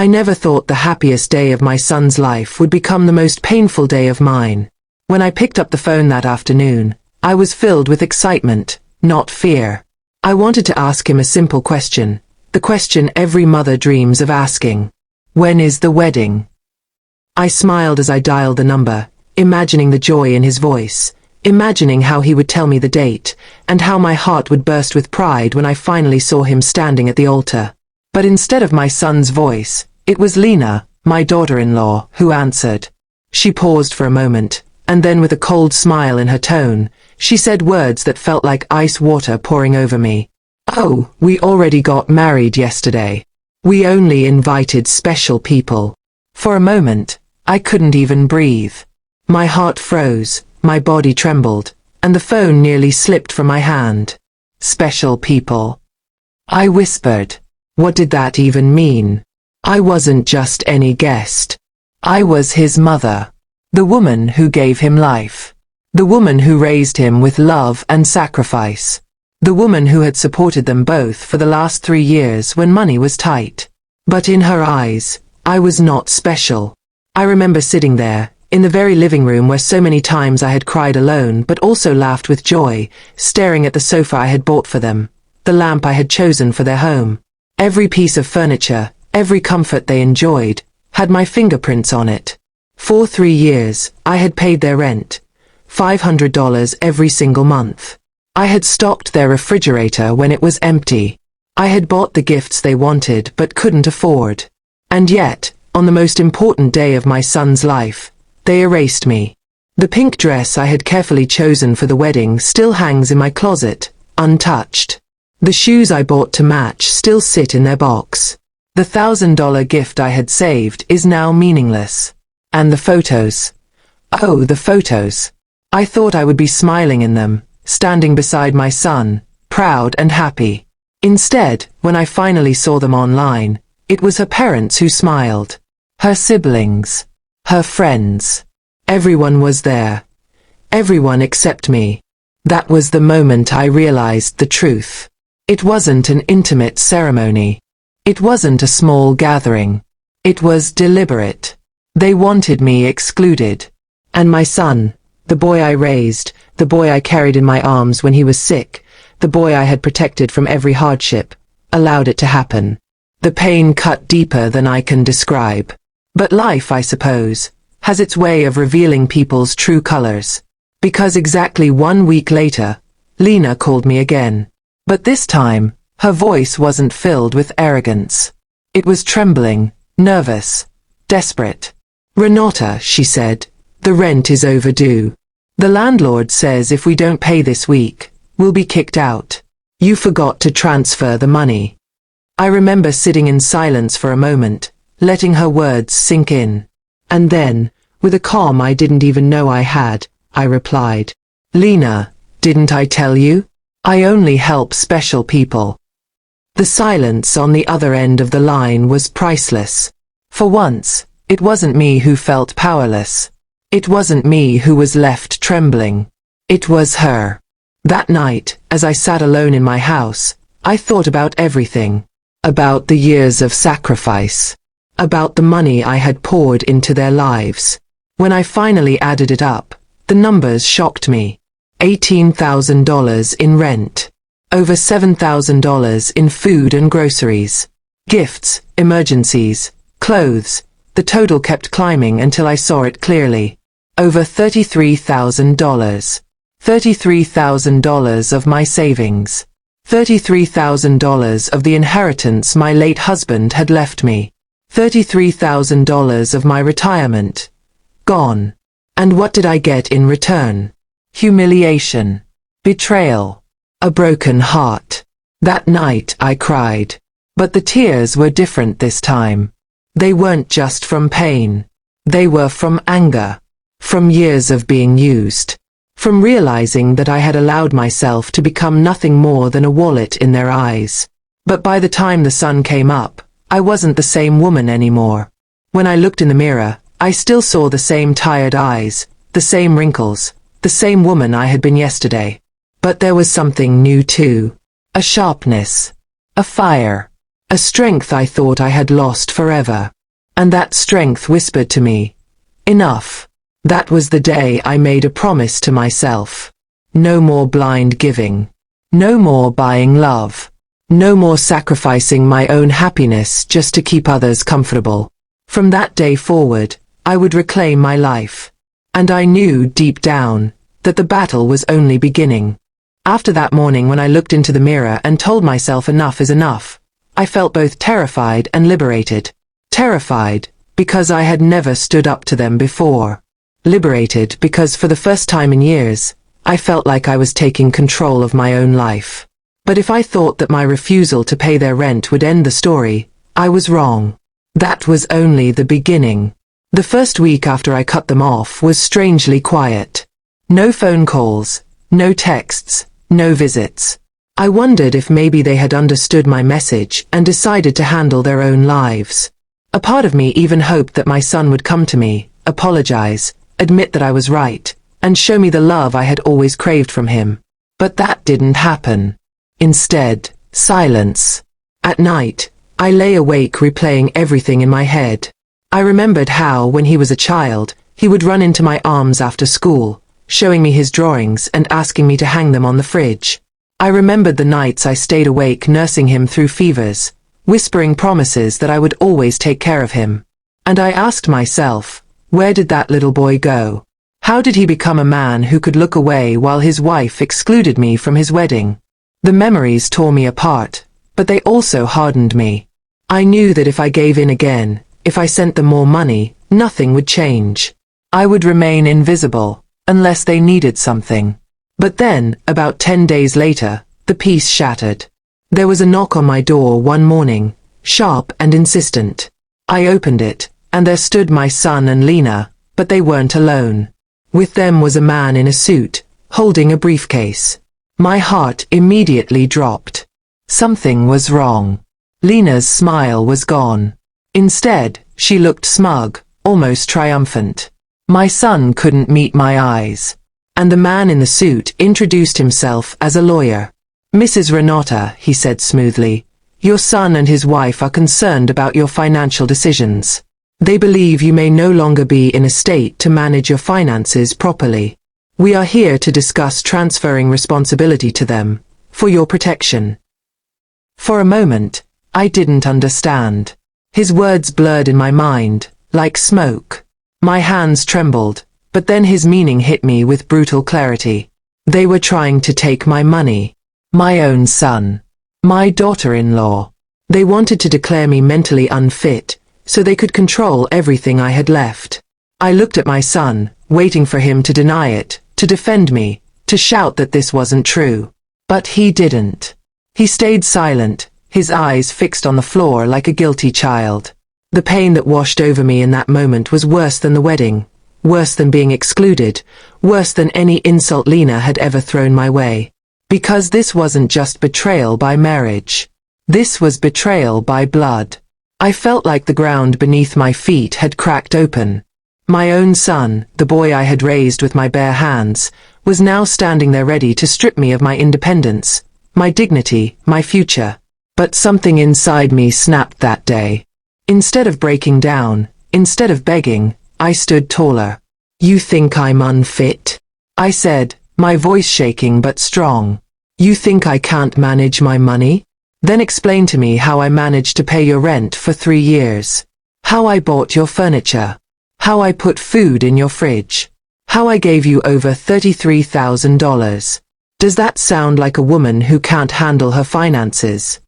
I never thought the happiest day of my son's life would become the most painful day of mine. When I picked up the phone that afternoon, I was filled with excitement, not fear. I wanted to ask him a simple question, the question every mother dreams of asking. When is the wedding? I smiled as I dialed the number, imagining the joy in his voice, imagining how he would tell me the date, and how my heart would burst with pride when I finally saw him standing at the altar. But instead of my son's voice, it was Lena, my daughter-in-law, who answered. She paused for a moment, and then with a cold smile in her tone, she said words that felt like ice water pouring over me. "Oh, we already got married yesterday. We only invited special people." For a moment, I couldn't even breathe. My heart froze, my body trembled, and the phone nearly slipped from my hand. Special people. I whispered. What did that even mean? I wasn't just any guest. I was his mother. The woman who gave him life. The woman who raised him with love and sacrifice. The woman who had supported them both for the last 3 years when money was tight. But in her eyes, I was not special. I remember sitting there, in the very living room where so many times I had cried alone but also laughed with joy, staring at the sofa I had bought for them, the lamp I had chosen for their home. Every piece of furniture, every comfort they enjoyed, had my fingerprints on it. For 3 years, I had paid their rent, $500 every single month. I had stocked their refrigerator when it was empty. I had bought the gifts they wanted but couldn't afford. And yet, on the most important day of my son's life, they erased me. The pink dress I had carefully chosen for the wedding still hangs in my closet, untouched. The shoes I bought to match still sit in their box. The $1,000 gift I had saved is now meaningless. And the photos. Oh, the photos. I thought I would be smiling in them, standing beside my son, proud and happy. Instead, when I finally saw them online, it was her parents who smiled. Her siblings. Her friends. Everyone was there. Everyone except me. That was the moment I realized the truth. It wasn't an intimate ceremony. It wasn't a small gathering. It was deliberate. They wanted me excluded. And my son, the boy I raised, the boy I carried in my arms when he was sick, the boy I had protected from every hardship, allowed it to happen. The pain cut deeper than I can describe. But life, I suppose, has its way of revealing people's true colors. Because exactly 1 week later, Lena called me again. But this time, her voice wasn't filled with arrogance. It was trembling, nervous, desperate. "Renata," she said, "the rent is overdue. The landlord says if we don't pay this week, we'll be kicked out. You forgot to transfer the money." I remember sitting in silence for a moment, letting her words sink in. And then, with a calm I didn't even know I had, I replied, "Lena, didn't I tell you? I only help special people." The silence on the other end of the line was priceless. For once, it wasn't me who felt powerless. It wasn't me who was left trembling. It was her. That night, as I sat alone in my house, I thought about everything. About the years of sacrifice. About the money I had poured into their lives. When I finally added it up, the numbers shocked me. $18,000 in rent. Over $7,000 in food and groceries. Gifts, emergencies, clothes. The total kept climbing until I saw it clearly. Over $33,000. $33,000 of my savings. $33,000 of the inheritance my late husband had left me. $33,000 of my retirement. Gone. And what did I get in return? Humiliation. Betrayal. A broken heart. That night I cried. But the tears were different this time. They weren't just from pain. They were from anger. From years of being used. From realizing that I had allowed myself to become nothing more than a wallet in their eyes. But by the time the sun came up, I wasn't the same woman anymore. When I looked in the mirror, I still saw the same tired eyes, the same wrinkles, the same woman I had been yesterday. But there was something new too. A sharpness. A fire. a strength I thought I had lost forever. And that strength whispered to me, enough. That was the day I made a promise to myself. No more blind giving. No more buying love. No more sacrificing my own happiness just to keep others comfortable. From that day forward, I would reclaim my life. And I knew deep down that the battle was only beginning. After that morning when I looked into the mirror and told myself enough is enough, I felt both terrified and liberated. Terrified, because I had never stood up to them before. Liberated, because for the first time in years, I felt like I was taking control of my own life. But if I thought that my refusal to pay their rent would end the story, I was wrong. That was only the beginning. The first week after I cut them off was strangely quiet. No phone calls, no texts, no visits. I wondered if maybe they had understood my message and decided to handle their own lives. A part of me even hoped that my son would come to me, apologize, admit that I was right, and show me the love I had always craved from him. But that didn't happen. Instead, silence. At night, I lay awake replaying everything in my head. I remembered how, when he was a child, he would run into my arms after school, showing me his drawings and asking me to hang them on the fridge. I remembered the nights I stayed awake nursing him through fevers, whispering promises that I would always take care of him. And I asked myself, where did that little boy go? How did he become a man who could look away while his wife excluded me from his wedding? The memories tore me apart, but they also hardened me. I knew that if I gave in again, if I sent them more money, nothing would change. I would remain invisible, unless they needed something. But then, about 10 days later, the peace shattered. There was a knock on my door one morning, sharp and insistent. I opened it, and there stood my son and Lena, but they weren't alone. With them was a man in a suit, holding a briefcase. My heart immediately dropped. Something was wrong. Lena's smile was gone. Instead, she looked smug, almost triumphant. My son couldn't meet my eyes. And the man in the suit introduced himself as a lawyer. Mrs. Renata, he said smoothly, your son and his wife are concerned about your financial decisions. They believe you may no longer be in a state to manage your finances properly. We are here to discuss transferring responsibility to them, for your protection. For a moment, I didn't understand. His words blurred in my mind, like smoke. My hands trembled, but then his meaning hit me with brutal clarity. They were trying to take my money. My own son. My daughter-in-law. They wanted to declare me mentally unfit, so they could control everything I had left. I looked at my son, waiting for him to deny it, to defend me, to shout that this wasn't true. But he didn't. He stayed silent, his eyes fixed on the floor like a guilty child. The pain that washed over me in that moment was worse than the wedding, worse than being excluded, worse than any insult Lena had ever thrown my way. Because this wasn't just betrayal by marriage. This was betrayal by blood. I felt like the ground beneath my feet had cracked open. My own son, the boy I had raised with my bare hands, was now standing there ready to strip me of my independence, my dignity, my future. But something inside me snapped that day. Instead of breaking down, instead of begging, I stood taller. You think I'm unfit? I said, my voice shaking but strong. You think I can't manage my money? Then explain to me how I managed to pay your rent for 3 years. How I bought your furniture. How I put food in your fridge. How I gave you over $33,000. Does that sound like a woman who can't handle her finances?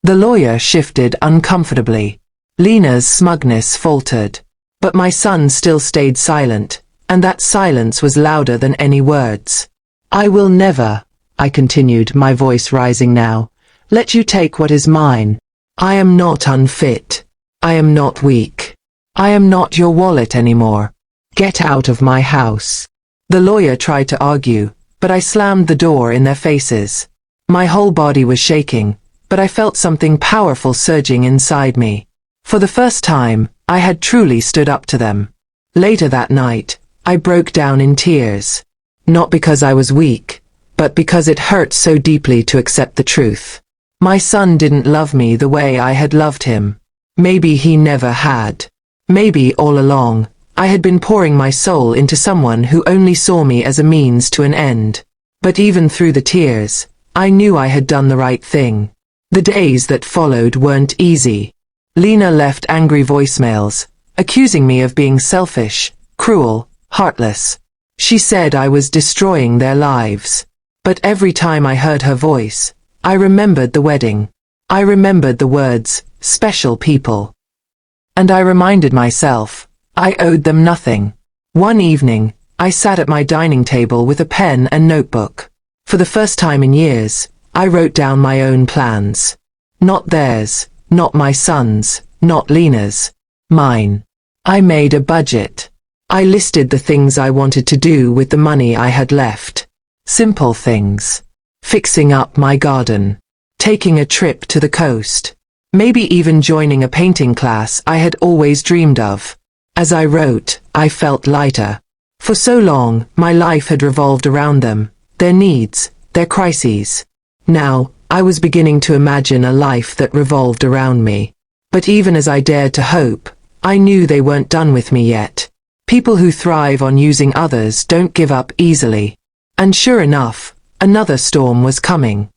The lawyer shifted uncomfortably. Lena's smugness faltered. But my son still stayed silent, and that silence was louder than any words. I will never, I continued, my voice rising now, let you take what is mine. I am not unfit. I am not weak. I am not your wallet anymore. Get out of my house. The lawyer tried to argue, but I slammed the door in their faces. My whole body was shaking, but I felt something powerful surging inside me. For the first time, I had truly stood up to them. Later that night, I broke down in tears. Not because I was weak, but because it hurt so deeply to accept the truth. My son didn't love me the way I had loved him. Maybe he never had. Maybe all along, I had been pouring my soul into someone who only saw me as a means to an end. But even through the tears, I knew I had done the right thing. The days that followed weren't easy. Lena left angry voicemails, accusing me of being selfish, cruel, heartless. She said I was destroying their lives. But every time I heard her voice, I remembered the wedding. I remembered the words, special people. And I reminded myself, I owed them nothing. One evening, I sat at my dining table with a pen and notebook. For the first time in years, I wrote down my own plans. Not theirs, not my son's, not Lena's. Mine. I made a budget. I listed the things I wanted to do with the money I had left. Simple things. Fixing up my garden. Taking a trip to the coast. Maybe even joining a painting class I had always dreamed of. As I wrote, I felt lighter. For so long, my life had revolved around them, their needs, their crises. Now, I was beginning to imagine a life that revolved around me. But even as I dared to hope, I knew they weren't done with me yet. People who thrive on using others don't give up easily. And sure enough, another storm was coming.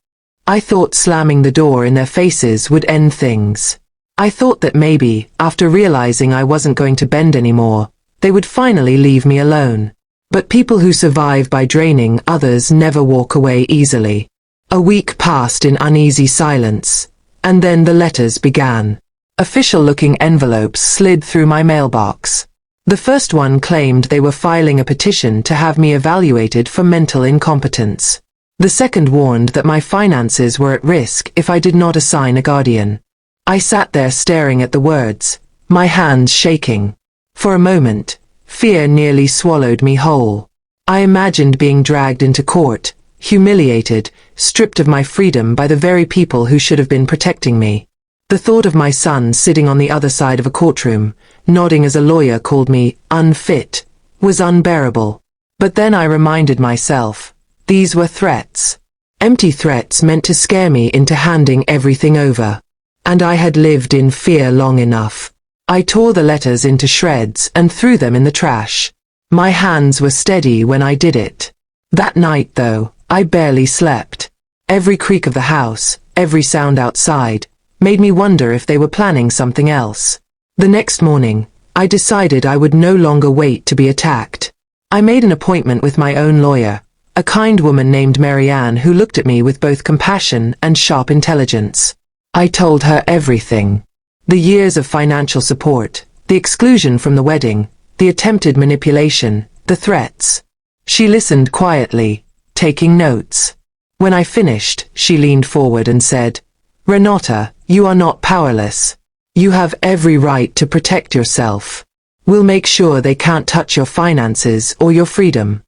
I thought slamming the door in their faces would end things. I thought that maybe, after realizing I wasn't going to bend anymore, they would finally leave me alone. But people who survive by draining others never walk away easily. A week passed in uneasy silence, and then the letters began. Official-looking envelopes slid through my mailbox. The first one claimed they were filing a petition to have me evaluated for mental incompetence. The second warned that my finances were at risk if I did not assign a guardian. I sat there staring at the words, my hands shaking. For a moment, fear nearly swallowed me whole. I imagined being dragged into court, humiliated, stripped of my freedom by the very people who should have been protecting me. The thought of my son sitting on the other side of a courtroom, nodding as a lawyer called me unfit, was unbearable. But then I reminded myself, these were threats. Empty threats meant to scare me into handing everything over. And I had lived in fear long enough. I tore the letters into shreds and threw them in the trash. My hands were steady when I did it. That night, though, I barely slept. Every creak of the house, every sound outside, made me wonder if they were planning something else. The next morning, I decided I would no longer wait to be attacked. I made an appointment with my own lawyer, a kind woman named Marianne who looked at me with both compassion and sharp intelligence. I told her everything. The years of financial support, the exclusion from the wedding, the attempted manipulation, the threats. She listened quietly, taking notes. When I finished, she leaned forward and said, Renata, you are not powerless. You have every right to protect yourself. We'll make sure they can't touch your finances or your freedom.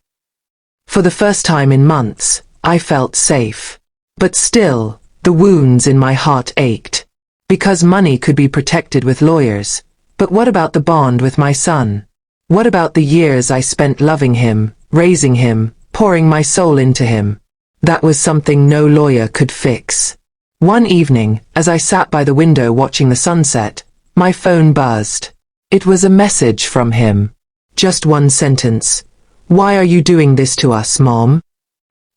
For the first time in months, I felt safe. But still, the wounds in my heart ached. Because money could be protected with lawyers. But what about the bond with my son? What about the years I spent loving him, raising him, pouring my soul into him? That was something no lawyer could fix. One evening, as I sat by the window watching the sunset, my phone buzzed. It was a message from him. Just one sentence. Why are you doing this to us, Mom?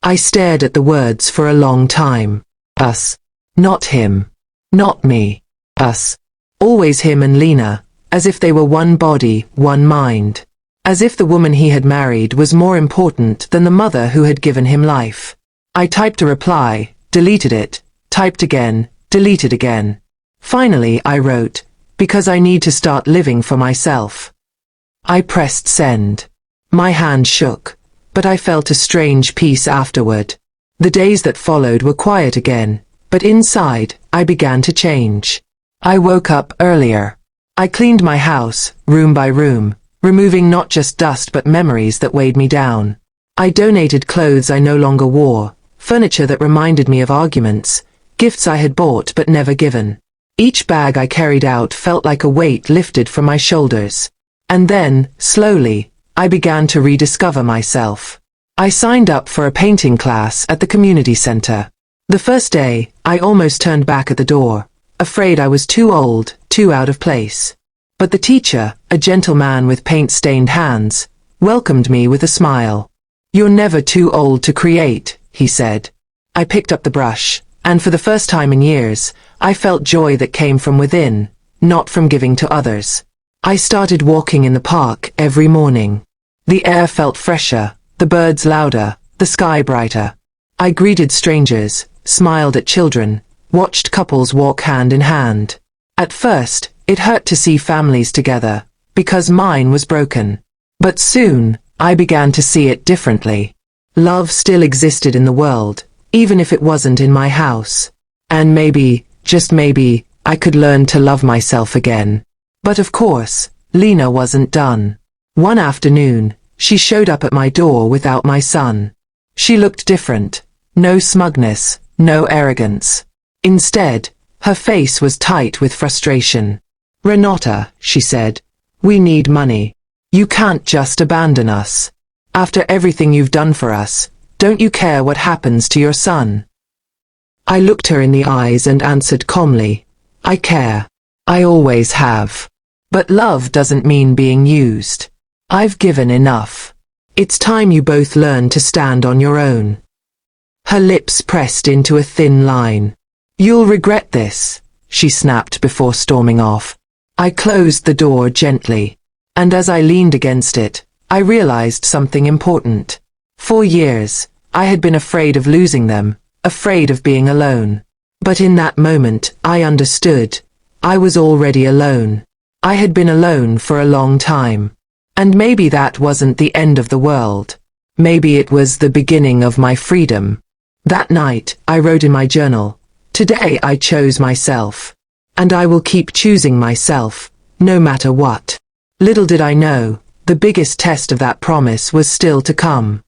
I stared at the words for a long time. Us. Not him. Not me. Us. Always him and Lena, as if they were one body, one mind. As if the woman he had married was more important than the mother who had given him life. I typed a reply, deleted it, typed again, deleted again. Finally, I wrote, because I need to start living for myself. I pressed send. My hand shook, but I felt a strange peace afterward. The days that followed were quiet again, but inside, I began to change. I woke up earlier. I cleaned my house, room by room, removing not just dust but memories that weighed me down. I donated clothes I no longer wore, furniture that reminded me of arguments, gifts I had bought but never given. Each bag I carried out felt like a weight lifted from my shoulders. And then, slowly, I began to rediscover myself. I signed up for a painting class at the community center. The first day, I almost turned back at the door, afraid I was too old, too out of place. But the teacher, a gentle man with paint-stained hands, welcomed me with a smile. "You're never too old to create," he said. I picked up the brush, and for the first time in years, I felt joy that came from within, not from giving to others. I started walking in the park every morning. The air felt fresher, the birds louder, the sky brighter. I greeted strangers, smiled at children, watched couples walk hand in hand. At first, it hurt to see families together, because mine was broken. But soon, I began to see it differently. Love still existed in the world, even if it wasn't in my house. And maybe, just maybe, I could learn to love myself again. But of course, Lena wasn't done. One afternoon, she showed up at my door without my son. She looked different. No smugness, no arrogance. Instead, her face was tight with frustration. "Renata," she said, "we need money. You can't just abandon us. After everything you've done for us, don't you care what happens to your son?" I looked her in the eyes and answered calmly, "I care. I always have. But love doesn't mean being used. I've given enough. It's time you both learn to stand on your own." Her lips pressed into a thin line. "You'll regret this," she snapped before storming off. I closed the door gently, and as I leaned against it, I realized something important. For years, I had been afraid of losing them, afraid of being alone. But in that moment, I understood. I was already alone. I had been alone for a long time. And maybe that wasn't the end of the world. Maybe it was the beginning of my freedom. That night, I wrote in my journal, "Today I chose myself. And I will keep choosing myself, no matter what." Little did I know, the biggest test of that promise was still to come.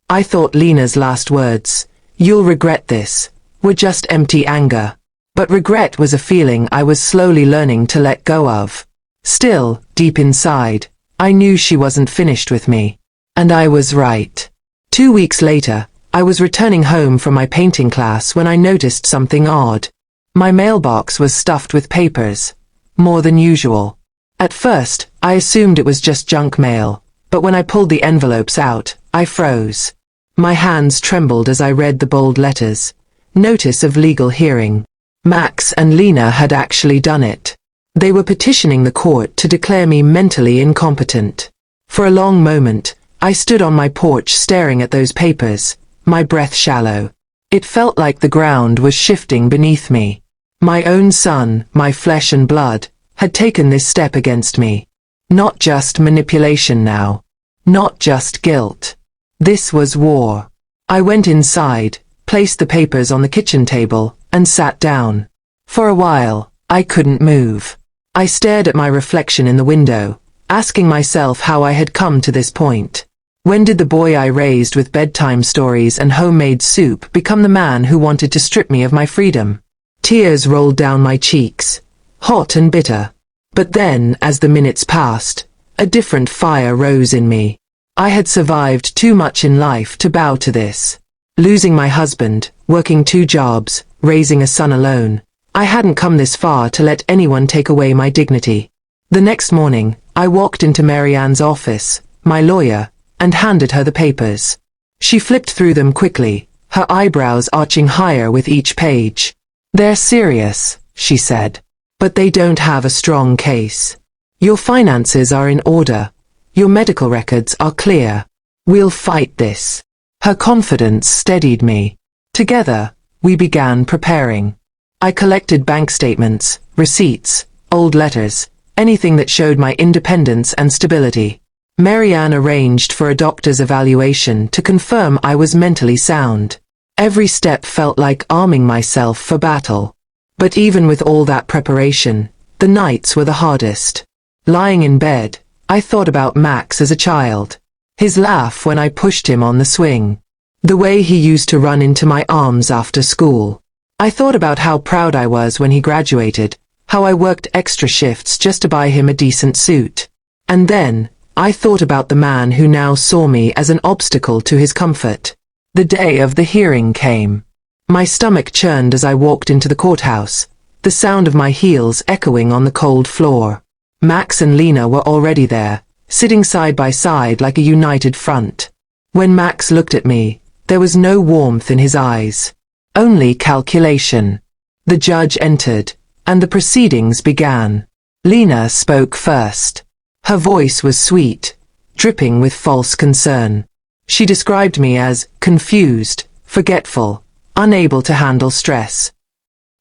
I thought Lena's last words, "You'll regret this," were just empty anger. But regret was a feeling I was slowly learning to let go of. Still, deep inside, I knew she wasn't finished with me. And I was right. 2 weeks later, I was returning home from my painting class when I noticed something odd. My mailbox was stuffed with papers, more than usual. At first, I assumed it was just junk mail, but when I pulled the envelopes out, I froze. My hands trembled as I read the bold letters. Notice of legal hearing. Max and Lena had actually done it. They were petitioning the court to declare me mentally incompetent. For a long moment, I stood on my porch staring at those papers, my breath shallow. It felt like the ground was shifting beneath me. My own son, my flesh and blood, had taken this step against me. Not just manipulation now. Not just guilt. This was war. I went inside, placed the papers on the kitchen table, and sat down. For a while, I couldn't move. I stared at my reflection in the window, asking myself how I had come to this point. When did the boy I raised with bedtime stories and homemade soup become the man who wanted to strip me of my freedom? Tears rolled down my cheeks, hot and bitter. But then, as the minutes passed, a different fire rose in me. I had survived too much in life to bow to this. Losing my husband, working 2 jobs, raising a son alone. I hadn't come this far to let anyone take away my dignity. The next morning, I walked into Marianne's office, my lawyer, and handed her the papers. She flipped through them quickly, her eyebrows arching higher with each page. "They're serious," she said. "But they don't have a strong case. Your finances are in order. Your medical records are clear. We'll fight this." Her confidence steadied me. Together, we began preparing. I collected bank statements, receipts, old letters, anything that showed my independence and stability. Marianne arranged for a doctor's evaluation to confirm I was mentally sound. Every step felt like arming myself for battle. But even with all that preparation, the nights were the hardest. Lying in bed, I thought about Max as a child. His laugh when I pushed him on the swing. The way he used to run into my arms after school. I thought about how proud I was when he graduated, how I worked extra shifts just to buy him a decent suit. And then, I thought about the man who now saw me as an obstacle to his comfort. The day of the hearing came. My stomach churned as I walked into the courthouse, the sound of my heels echoing on the cold floor. Max and Lena were already there, sitting side by side like a united front. When Max looked at me, there was no warmth in his eyes, only calculation. The judge entered, and the proceedings began. Lena spoke first. Her voice was sweet, dripping with false concern. She described me as confused, forgetful, unable to handle stress.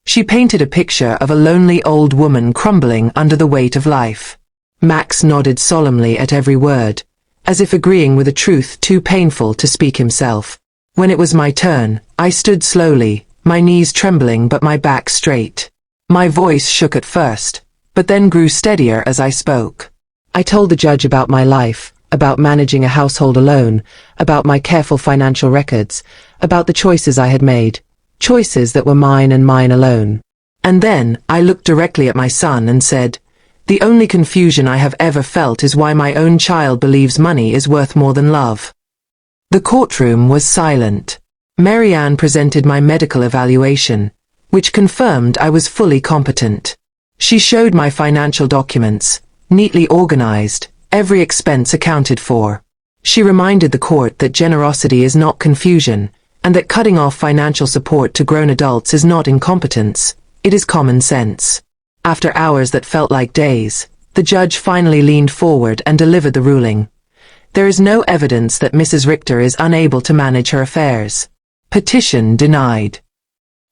She painted a picture of a lonely old woman crumbling under the weight of life. Max nodded solemnly at every word, as if agreeing with a truth too painful to speak himself. When it was my turn, I stood slowly, my knees trembling but my back straight. My voice shook at first, but then grew steadier as I spoke. I told the judge about my life, about managing a household alone, about my careful financial records, about the choices I had made, choices that were mine and mine alone. And then I looked directly at my son and said, "The only confusion I have ever felt is why my own child believes money is worth more than love." The courtroom was silent. Marianne presented my medical evaluation, which confirmed I was fully competent. She showed my financial documents, neatly organized, every expense accounted for. She reminded the court that generosity is not confusion, and that cutting off financial support to grown adults is not incompetence, it is common sense. After hours that felt like days, the judge finally leaned forward and delivered the ruling. There is no evidence that Mrs. Richter is unable to manage her affairs. Petition denied.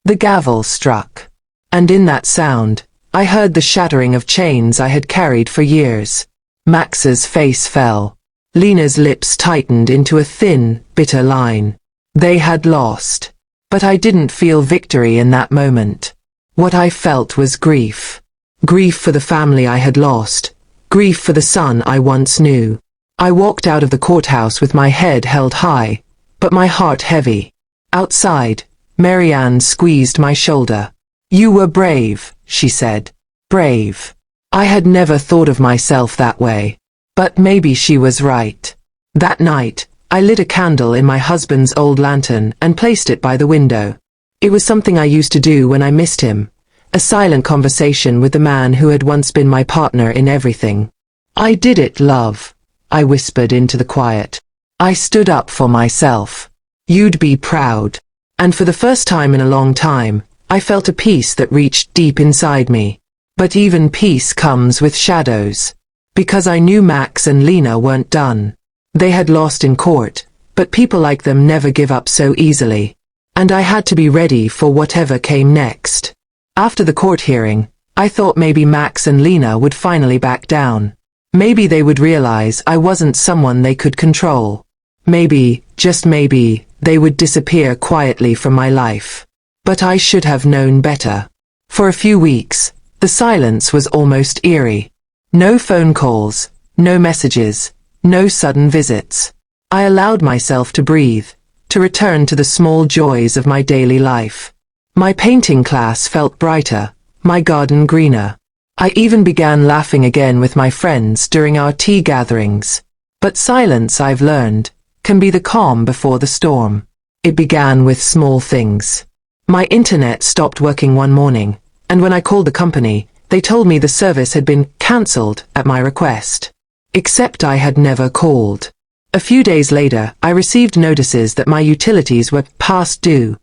The gavel struck. And in that sound, I heard the shattering of chains I had carried for years. Max's face fell. Lena's lips tightened into a thin, bitter line. They had lost. But I didn't feel victory in that moment. What I felt was grief. Grief for the family I had lost. Grief for the son I once knew. I walked out of the courthouse with my head held high, but my heart heavy. Outside, Marianne squeezed my shoulder. "You were brave," she said. Brave. I had never thought of myself that way. But maybe she was right. That night, I lit a candle in my husband's old lantern and placed it by the window. It was something I used to do when I missed him, a silent conversation with the man who had once been my partner in everything. "I did it, love," I whispered into the quiet. "I stood up for myself. You'd be proud." And for the first time in a long time, I felt a peace that reached deep inside me. But even peace comes with shadows. Because I knew Max and Lena weren't done. They had lost in court, but people like them never give up so easily. And I had to be ready for whatever came next. After the court hearing, I thought maybe Max and Lena would finally back down. Maybe they would realize I wasn't someone they could control. Maybe, just maybe, they would disappear quietly from my life. But I should have known better. For a few weeks, the silence was almost eerie. No phone calls, no messages, no sudden visits. I allowed myself to breathe, to return to the small joys of my daily life. My painting class felt brighter, my garden greener. I even began laughing again with my friends during our tea gatherings. But silence, I've learned, can be the calm before the storm. It began with small things. My internet stopped working one morning, and when I called the company, they told me the service had been cancelled at my request. Except I had never called. A few days later, I received notices that my utilities were past due,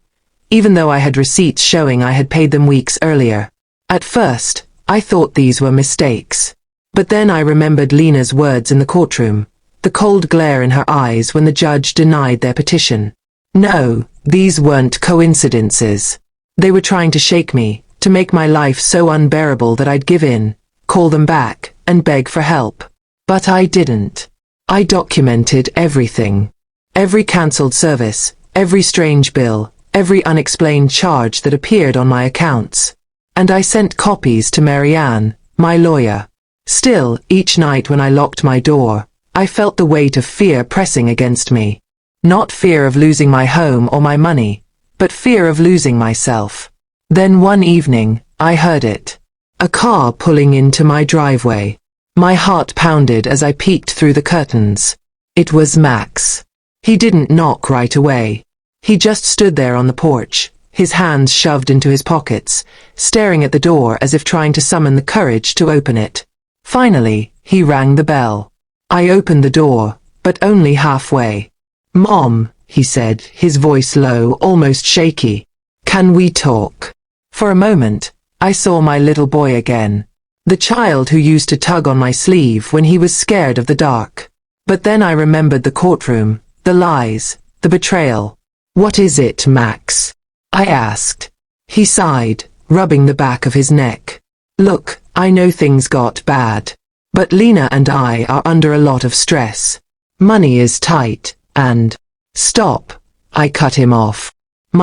even though I had receipts showing I had paid them weeks earlier. At first, I thought these were mistakes. But then I remembered Lena's words in the courtroom, the cold glare in her eyes when the judge denied their petition. No, these weren't coincidences. They were trying to shake me, to make my life so unbearable that I'd give in, call them back, and beg for help. But I didn't. I documented everything. Every cancelled service, every strange bill, every unexplained charge that appeared on my accounts. And I sent copies to Marianne, my lawyer. Still, each night when I locked my door, I felt the weight of fear pressing against me. Not fear of losing my home or my money, but fear of losing myself. Then one evening, I heard it. A car pulling into my driveway. My heart pounded as I peeked through the curtains. It was Max. He didn't knock right away. He just stood there on the porch, his hands shoved into his pockets, staring at the door as if trying to summon the courage to open it. Finally, he rang the bell. I opened the door, but only halfway. "Mom," he said, his voice low, almost shaky. "Can we talk?" For a moment, I saw my little boy again. The child who used to tug on my sleeve when he was scared of the dark. But then I remembered the courtroom, the lies, the betrayal. "What is it, Max?" I asked. He sighed, rubbing the back of his neck. "Look, I know things got bad. But Lena and I are under a lot of stress. Money is tight, and—" "Stop," I cut him off.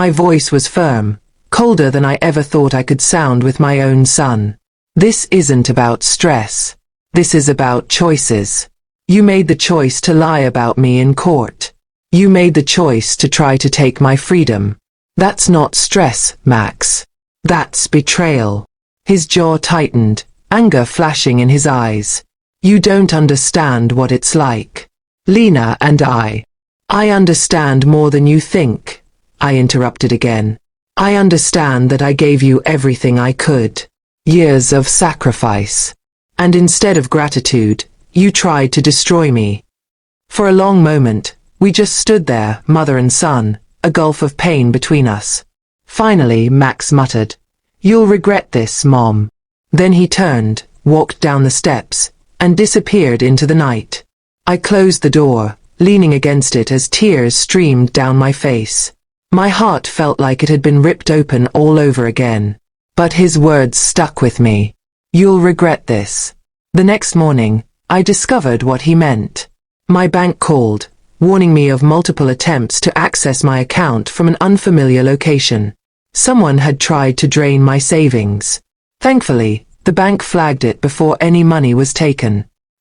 My voice was firm, colder than I ever thought I could sound with my own son. "This isn't about stress. This is about choices. You made the choice to lie about me in court. You made the choice to try to take my freedom. That's not stress, Max. That's betrayal." His jaw tightened, anger flashing in his eyes. "You don't understand what it's like. Lena and I understand more than you think," I interrupted again. "I understand that I gave you everything I could. Years of sacrifice. And instead of gratitude, you tried to destroy me." For a long moment, we just stood there, mother and son, a gulf of pain between us. Finally, Max muttered, "You'll regret this, Mom." Then he turned, walked down the steps, and disappeared into the night. I closed the door, leaning against it as tears streamed down my face. My heart felt like it had been ripped open all over again. But his words stuck with me. "You'll regret this." The next morning, I discovered what he meant. My bank called, warning me of multiple attempts to access my account from an unfamiliar location. Someone had tried to drain my savings. Thankfully, the bank flagged it before any money was taken.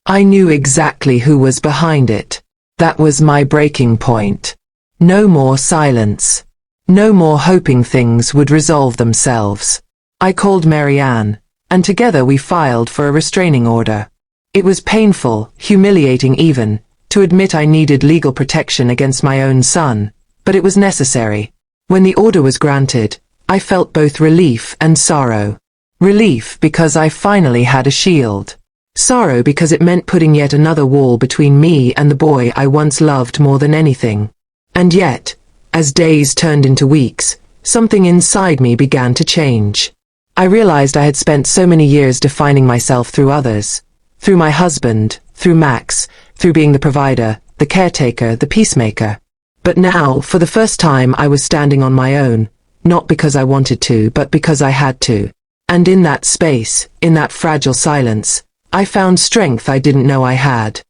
I knew exactly who was behind it. That was my breaking point. No more silence. No more hoping things would resolve themselves. I called Marianne, and together we filed for a restraining order. It was painful, humiliating even, to admit I needed legal protection against my own son, but it was necessary. When the order was granted, I felt both relief and sorrow. Relief because I finally had a shield. Sorrow because it meant putting yet another wall between me and the boy I once loved more than anything. And yet, as days turned into weeks, something inside me began to change. I realized I had spent so many years defining myself through others. Through my husband, through Max, through being the provider, the caretaker, the peacemaker. But now, for the first time, I was standing on my own, not because I wanted to, but because I had to. And in that space, in that fragile silence, I found strength I didn't know I had.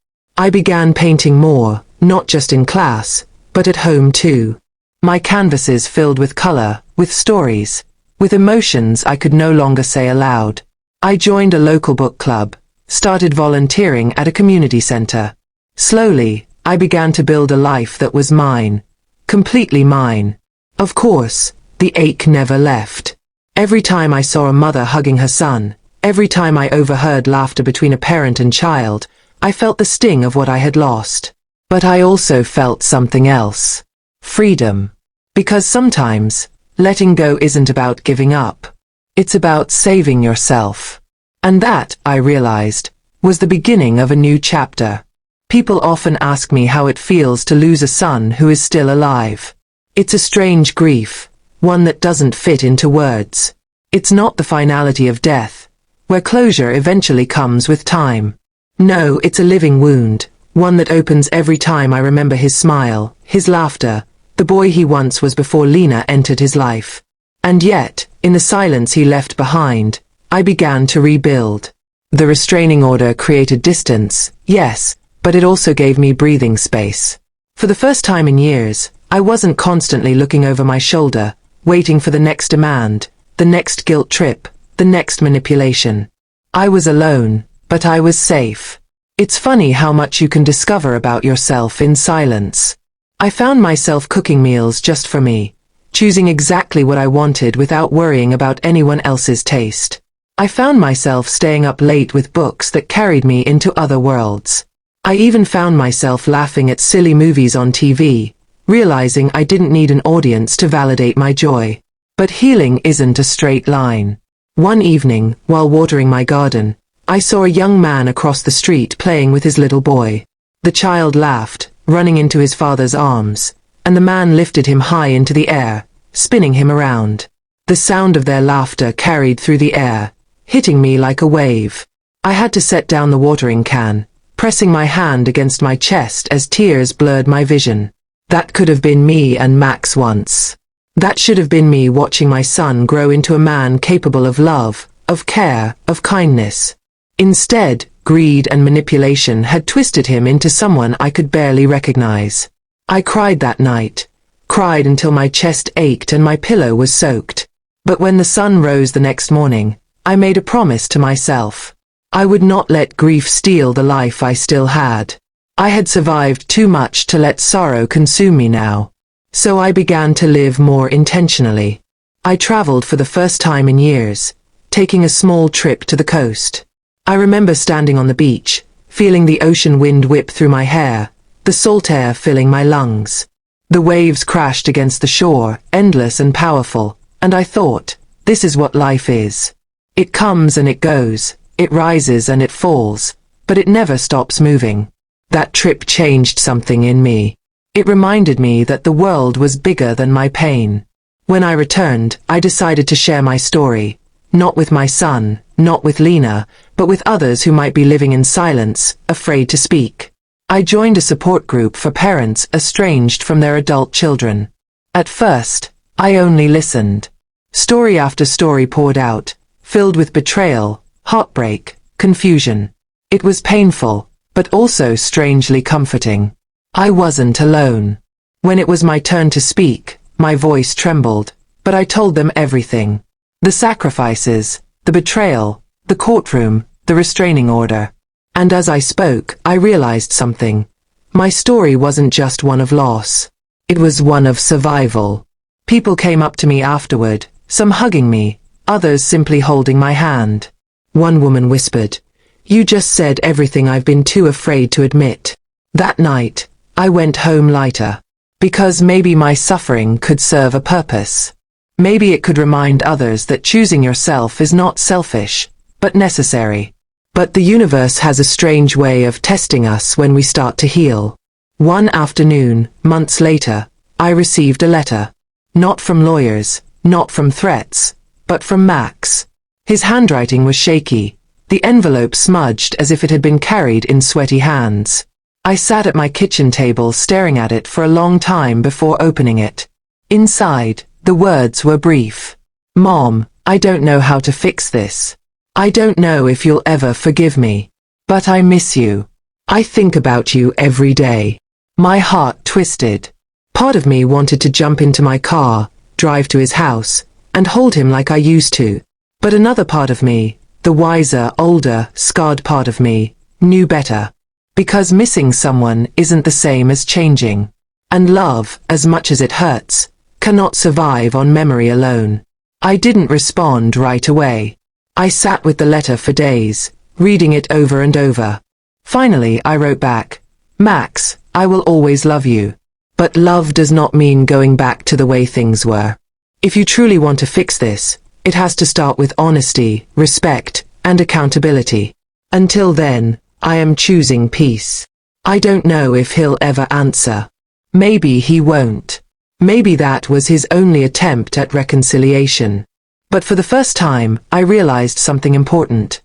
I began painting more, not just in class, but at home too. My canvases filled with color, with stories, with emotions I could no longer say aloud. I joined a local book club, started volunteering at a community center. Slowly, I began to build a life that was mine. Completely mine. Of course, the ache never left. Every time I saw a mother hugging her son, every time I overheard laughter between a parent and child, I felt the sting of what I had lost. But I also felt something else. Freedom. Because sometimes, letting go isn't about giving up. It's about saving yourself. And that, I realized, was the beginning of a new chapter. People often ask me how it feels to lose a son who is still alive. It's a strange grief, one that doesn't fit into words. It's not the finality of death, where closure eventually comes with time. No, it's a living wound, one that opens every time I remember his smile, his laughter, the boy he once was before Lena entered his life. And yet, in the silence he left behind, I began to rebuild. The restraining order created distance, yes, but it also gave me breathing space. For the first time in years, I wasn't constantly looking over my shoulder, waiting for the next demand, the next guilt trip, the next manipulation. I was alone, but I was safe. It's funny how much you can discover about yourself in silence. I found myself cooking meals just for me, choosing exactly what I wanted without worrying about anyone else's taste. I found myself staying up late with books that carried me into other worlds. I even found myself laughing at silly movies on TV, realizing I didn't need an audience to validate my joy. But healing isn't a straight line. One evening, while watering my garden, I saw a young man across the street playing with his little boy. The child laughed, running into his father's arms, and the man lifted him high into the air, spinning him around. The sound of their laughter carried through the air, hitting me like a wave. I had to set down the watering can, pressing my hand against my chest as tears blurred my vision. That could have been me and Max once. That should have been me watching my son grow into a man capable of love, of care, of kindness. Instead, greed and manipulation had twisted him into someone I could barely recognize. I cried that night, cried until my chest ached and my pillow was soaked. But when the sun rose the next morning, I made a promise to myself. I would not let grief steal the life I still had. I had survived too much to let sorrow consume me now. So I began to live more intentionally. I traveled for the first time in years, taking a small trip to the coast. I remember standing on the beach, feeling the ocean wind whip through my hair, the salt air filling my lungs. The waves crashed against the shore, endless and powerful, and I thought, this is what life is. It comes and it goes, it rises and it falls, but it never stops moving. That trip changed something in me. It reminded me that the world was bigger than my pain. When I returned, I decided to share my story, not with my son, not with Lena, but with others who might be living in silence, afraid to speak. I joined a support group for parents estranged from their adult children. At first, I only listened. Story after story poured out, filled with betrayal, heartbreak, confusion. It was painful, but also strangely comforting. I wasn't alone. When it was my turn to speak, my voice trembled, but I told them everything. The sacrifices, the betrayal, the courtroom, the restraining order. And as I spoke, I realized something. My story wasn't just one of loss. It was one of survival. People came up to me afterward, some hugging me, others simply holding my hand. One woman whispered, "You just said everything I've been too afraid to admit." That night, I went home lighter. Because maybe my suffering could serve a purpose. Maybe it could remind others that choosing yourself is not selfish, but necessary. But the universe has a strange way of testing us when we start to heal. One afternoon, months later, I received a letter. Not from lawyers, not from threats, but from Max. His handwriting was shaky, the envelope smudged as if it had been carried in sweaty hands. I sat at my kitchen table staring at it for a long time before opening it. Inside, the words were brief. "Mom, I don't know how to fix this. I don't know if you'll ever forgive me. But I miss you. I think about you every day." My heart twisted. Part of me wanted to jump into my car, drive to his house, and hold him like I used to. But another part of me, the wiser, older, scarred part of me, knew better. Because missing someone isn't the same as changing. And love, as much as it hurts, cannot survive on memory alone. I didn't respond right away. I sat with the letter for days, reading it over and over. Finally, I wrote back, "Max, I will always love you. But love does not mean going back to the way things were. If you truly want to fix this, it has to start with honesty, respect, and accountability. Until then, I am choosing peace." I don't know if he'll ever answer. Maybe he won't. Maybe that was his only attempt at reconciliation. But for the first time, I realized something important.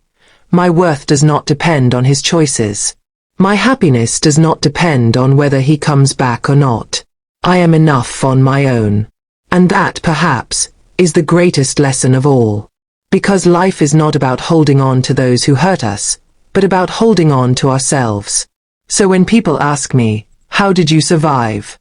My worth does not depend on his choices. My happiness does not depend on whether he comes back or not. I am enough on my own. And that, perhaps, is the greatest lesson of all. Because life is not about holding on to those who hurt us, but about holding on to ourselves. So when people ask me, "How did you survive?"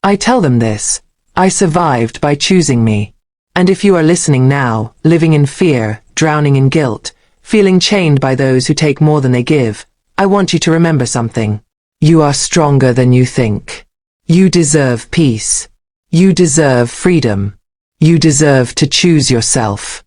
I tell them this: I survived by choosing me. And if you are listening now, living in fear, drowning in guilt, feeling chained by those who take more than they give, I want you to remember something. You are stronger than you think. You deserve peace. You deserve freedom. You deserve to choose yourself.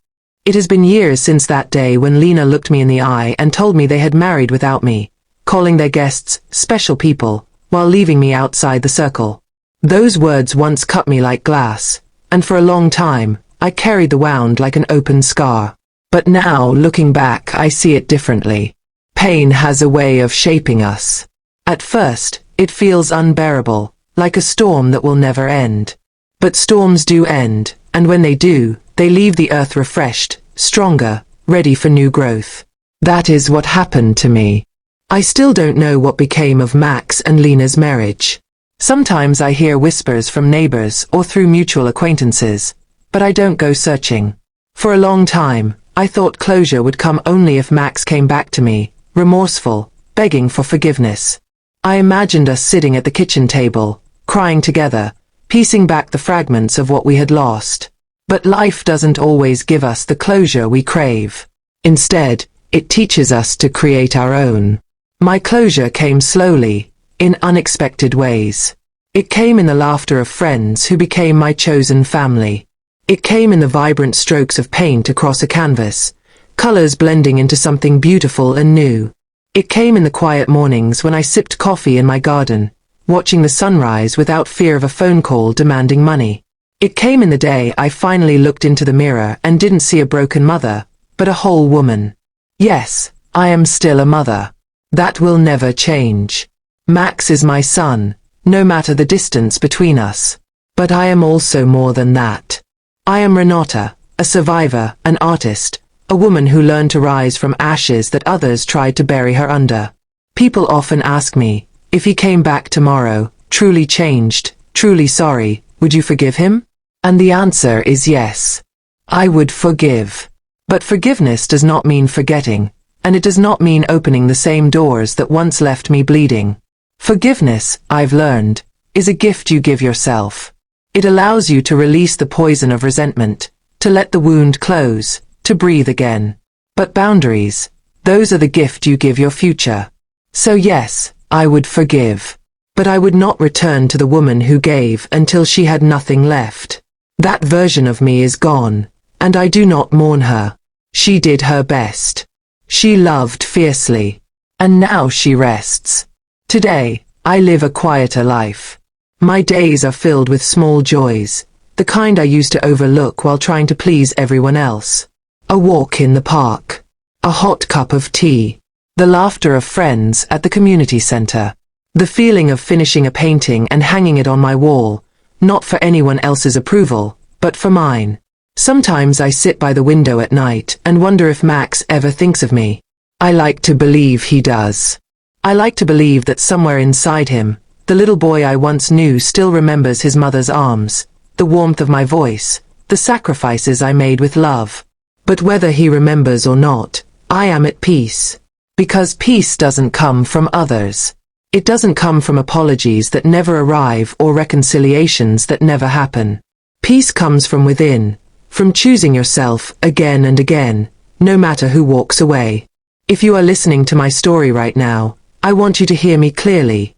It has been years since that day when Lena looked me in the eye and told me they had married without me, calling their guests special people, while leaving me outside the circle. Those words once cut me like glass, and for a long time, I carried the wound like an open scar. But now, looking back, I see it differently. Pain has a way of shaping us. At first, it feels unbearable, like a storm that will never end. But storms do end, and when they do, they leave the earth refreshed, stronger, ready for new growth. That is what happened to me. I still don't know what became of Max and Lena's marriage. Sometimes I hear whispers from neighbors or through mutual acquaintances, but I don't go searching. For a long time, I thought closure would come only if Max came back to me, remorseful, begging for forgiveness. I imagined us sitting at the kitchen table, crying together, piecing back the fragments of what we had lost. But life doesn't always give us the closure we crave. Instead, it teaches us to create our own. My closure came slowly, in unexpected ways. It came in the laughter of friends who became my chosen family. It came in the vibrant strokes of paint across a canvas, colors blending into something beautiful and new. It came in the quiet mornings when I sipped coffee in my garden, watching the sunrise without fear of a phone call demanding money. It came in the day I finally looked into the mirror and didn't see a broken mother, but a whole woman. Yes, I am still a mother. That will never change. Max is my son, no matter the distance between us. But I am also more than that. I am Renata, a survivor, an artist, a woman who learned to rise from ashes that others tried to bury her under. People often ask me, if he came back tomorrow, truly changed, truly sorry, would you forgive him? And the answer is yes. I would forgive. But forgiveness does not mean forgetting, and it does not mean opening the same doors that once left me bleeding. Forgiveness, I've learned, is a gift you give yourself. It allows you to release the poison of resentment, to let the wound close, to breathe again. But boundaries, those are the gift you give your future. So yes, I would forgive. But I would not return to the woman who gave until she had nothing left. That version of me is gone, and I do not mourn her. She did her best. She loved fiercely. And now she rests. Today, I live a quieter life. My days are filled with small joys, the kind I used to overlook while trying to please everyone else. A walk in the park. A hot cup of tea. The laughter of friends at the community center. The feeling of finishing a painting and hanging it on my wall, not for anyone else's approval, but for mine. Sometimes I sit by the window at night and wonder if Max ever thinks of me. I like to believe he does. I like to believe that somewhere inside him, the little boy I once knew still remembers his mother's arms, the warmth of my voice, the sacrifices I made with love. But whether he remembers or not, I am at peace. Because peace doesn't come from others. It doesn't come from apologies that never arrive or reconciliations that never happen. Peace comes from within, from choosing yourself again and again, no matter who walks away. If you are listening to my story right now, I want you to hear me clearly.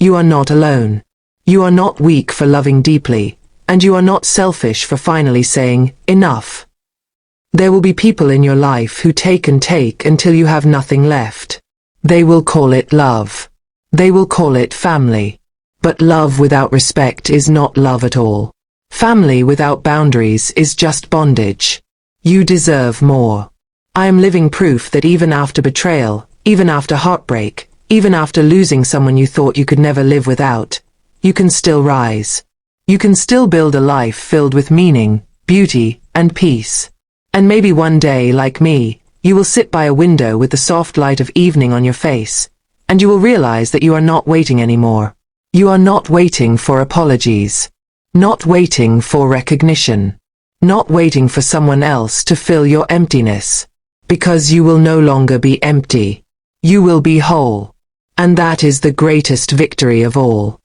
You are not alone. You are not weak for loving deeply, and you are not selfish for finally saying, enough. There will be people in your life who take and take until you have nothing left. They will call it love. They will call it family. But love without respect is not love at all. Family without boundaries is just bondage. You deserve more. I am living proof that even after betrayal, even after heartbreak, even after losing someone you thought you could never live without, you can still rise. You can still build a life filled with meaning, beauty, and peace. And maybe one day, like me, you will sit by a window with the soft light of evening on your face, and you will realize that you are not waiting anymore. You are not waiting for apologies. Not waiting for recognition. Not waiting for someone else to fill your emptiness. Because you will no longer be empty. You will be whole. And that is the greatest victory of all.